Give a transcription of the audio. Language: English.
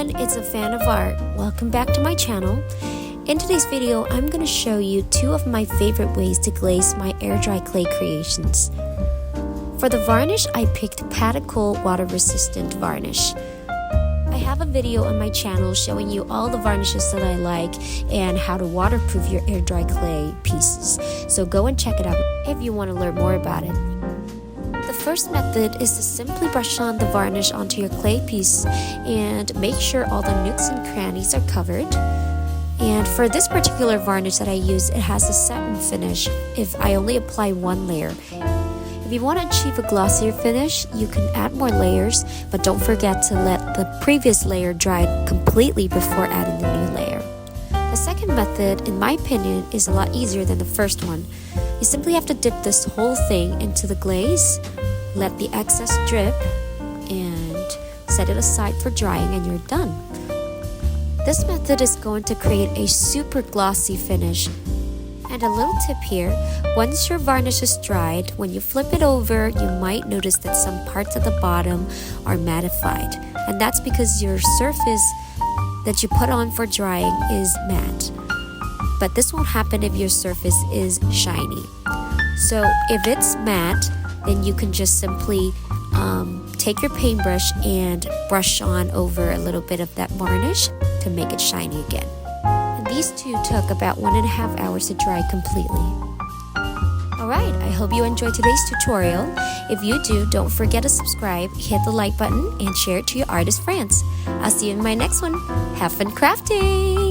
everyone, it's a fan of art. Welcome back to my channel. In today's video, I'm going to show you two of my favorite ways to glaze my air dry clay creations. For the varnish, I picked Padico water resistant varnish. I have a video on my channel showing you all the varnishes that I like and how to waterproof your air dry clay pieces. So go and check it out if you want to learn more about it. The first method is to simply brush on the varnish onto your clay piece and make sure all the nooks and crannies are covered. And for this particular varnish that I use, it has a satin finish if I only apply one layer. If you want to achieve a glossier finish, you can add more layers, but don't forget to let the previous layer dry completely before adding the new layer. The second method, in my opinion, is a lot easier than the first one. You simply have to dip this whole thing into the glaze, let the excess drip, and set it aside for drying, and you're done. This method is going to create a super glossy finish. And a little tip here, once your varnish is dried, when you flip it over, you might notice that some parts at the bottom are mattified. And that's because your surface that you put on for drying is matte. But this won't happen if your surface is shiny. So if it's matte, then you can just simply take your paintbrush and brush on over a little bit of that varnish to make it shiny again. And these two took about 1.5 hours to dry completely. Alright, I hope you enjoyed today's tutorial. If you do, don't forget to subscribe, hit the like button, and share it to your artist friends. I'll see you in my next one. Have fun crafting!